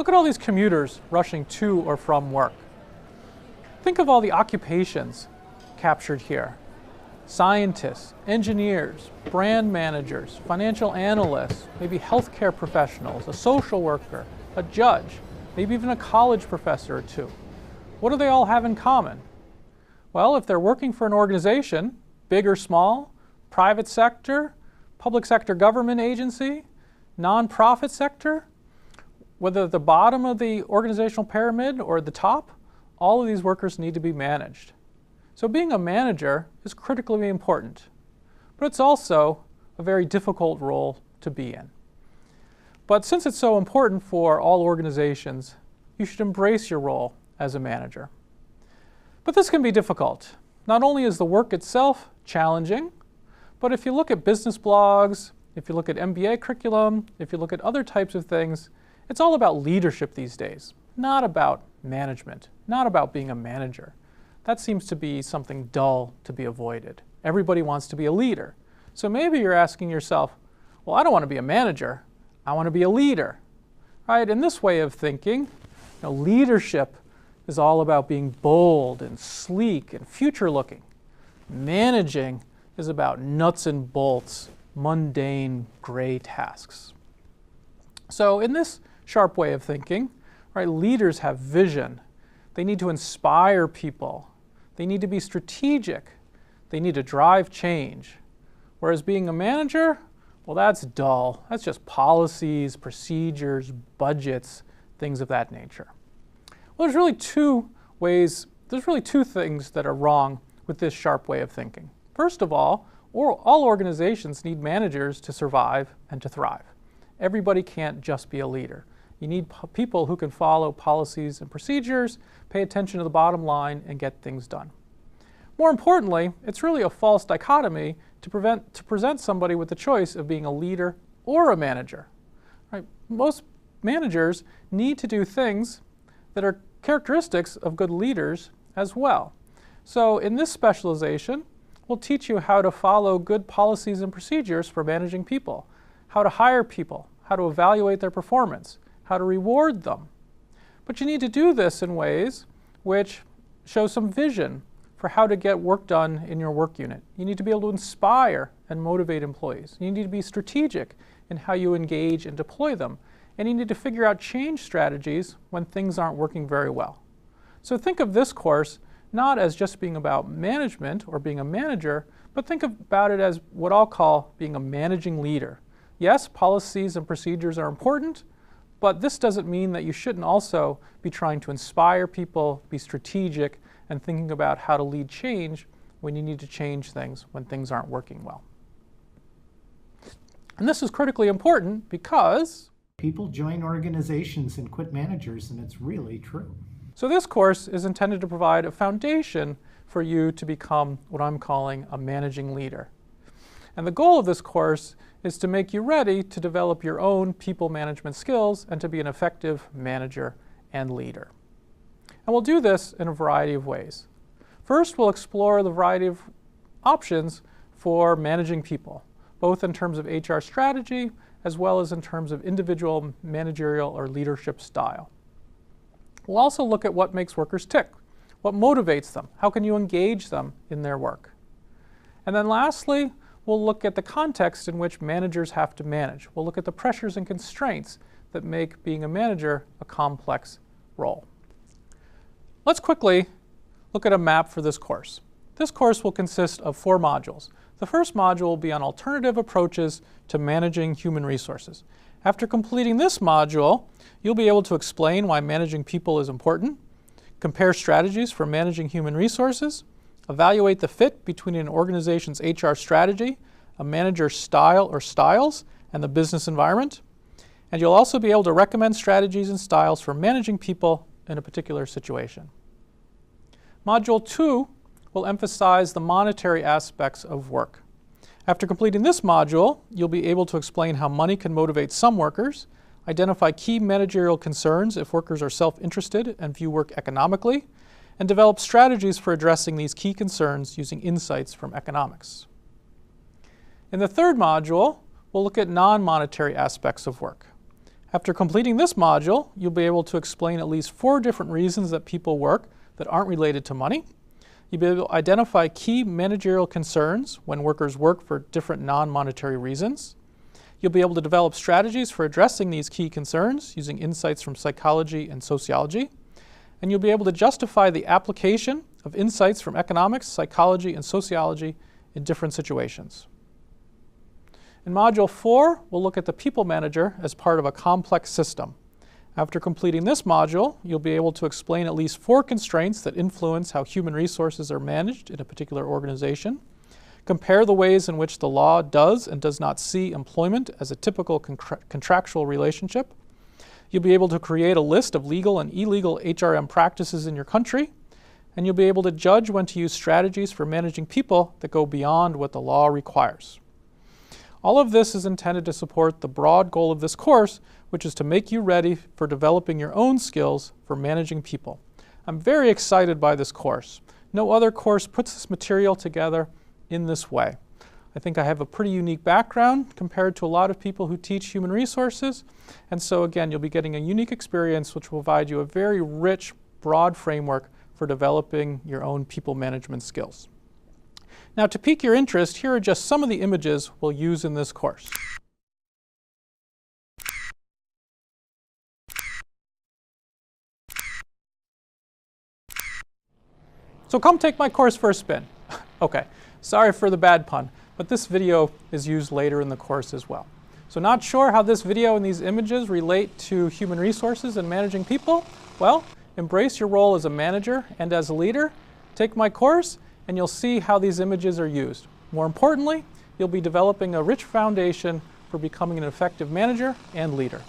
Look at all these commuters rushing to or from work. Think of all the occupations captured here. Scientists, engineers, brand managers, financial analysts, maybe healthcare professionals, a social worker, a judge, maybe even a college professor or two. What do they all have in common? Well, if they're working for an organization, big or small, private sector, public sector government agency, nonprofit sector, whether at the bottom of the organizational pyramid or at the top, all of these workers need to be managed. So being a manager is critically important, but it's also a very difficult role to be in. But since it's so important for all organizations, you should embrace your role as a manager. But this can be difficult. Not only is the work itself challenging, but if you look at business blogs, if you look at MBA curriculum, if you look at other types of things, it's all about leadership these days, not about management, not about being a manager. That seems to be something dull to be avoided. Everybody wants to be a leader. So maybe you're asking yourself, well, I don't want to be a manager, I want to be a leader. Right? In this way of thinking, leadership is all about being bold and sleek and future-looking. Managing is about nuts and bolts, mundane, gray tasks. So in this sharp way of thinking, right, leaders have vision. They need to inspire people. They need to be strategic. They need to drive change. Whereas being a manager, well, that's dull. That's just policies, procedures, budgets, things of that nature. Well, there's really two things that are wrong with this sharp way of thinking. First of all organizations need managers to survive and to thrive. Everybody can't just be a leader. You need people who can follow policies and procedures, pay attention to the bottom line, and get things done. More importantly, it's really a false dichotomy to present somebody with the choice of being a leader or a manager. Right? Most managers need to do things that are characteristics of good leaders as well. So in this specialization, we'll teach you how to follow good policies and procedures for managing people, how to hire people, how to evaluate their performance, how to reward them. But you need to do this in ways which show some vision for how to get work done in your work unit. You need to be able to inspire and motivate employees. You need to be strategic in how you engage and deploy them. And you need to figure out change strategies when things aren't working very well. So think of this course not as just being about management or being a manager, but think about it as what I'll call being a managing leader. Yes, policies and procedures are important, but this doesn't mean that you shouldn't also be trying to inspire people, be strategic, and thinking about how to lead change when you need to change things when things aren't working well. And this is critically important because people join organizations and quit managers, and it's really true. So this course is intended to provide a foundation for you to become what I'm calling a managing leader. And the goal of this course is to make you ready to develop your own people management skills and to be an effective manager and leader. And we'll do this in a variety of ways. First, we'll explore the variety of options for managing people, both in terms of HR strategy as well as in terms of individual managerial or leadership style. We'll also look at what makes workers tick, what motivates them, how can you engage them in their work. And then lastly, we'll look at the context in which managers have to manage. We'll look at the pressures and constraints that make being a manager a complex role. Let's quickly look at a map for this course. This course will consist of 4 modules. The first module will be on alternative approaches to managing human resources. After completing this module, you'll be able to explain why managing people is important, compare strategies for managing human resources, evaluate the fit between an organization's HR strategy, a manager's style or styles, and the business environment. And you'll also be able to recommend strategies and styles for managing people in a particular situation. Module 2 will emphasize the monetary aspects of work. After completing this module, you'll be able to explain how money can motivate some workers, identify key managerial concerns if workers are self-interested and view work economically, and develop strategies for addressing these key concerns using insights from economics. In the third module, we'll look at non-monetary aspects of work. After completing this module, you'll be able to explain at least 4 different reasons that people work that aren't related to money. You'll be able to identify key managerial concerns when workers work for different non-monetary reasons. You'll be able to develop strategies for addressing these key concerns using insights from psychology and sociology. And you'll be able to justify the application of insights from economics, psychology, and sociology in different situations. In Module 4, we'll look at the people manager as part of a complex system. After completing this module, you'll be able to explain at least 4 constraints that influence how human resources are managed in a particular organization, compare the ways in which the law does and does not see employment as a typical contractual relationship. You'll be able to create a list of legal and illegal HRM practices in your country, and you'll be able to judge when to use strategies for managing people that go beyond what the law requires. All of this is intended to support the broad goal of this course, which is to make you ready for developing your own skills for managing people. I'm very excited by this course. No other course puts this material together in this way. I think I have a pretty unique background compared to a lot of people who teach human resources, and so again, you'll be getting a unique experience which will provide you a very rich, broad framework for developing your own people management skills. Now, to pique your interest, here are just some of the images we'll use in this course. So come take my course for a spin. Okay, sorry for the bad pun, but this video is used later in the course as well. So not sure how this video and these images relate to human resources and managing people? Well, embrace your role as a manager and as a leader. Take my course, and you'll see how these images are used. More importantly, you'll be developing a rich foundation for becoming an effective manager and leader.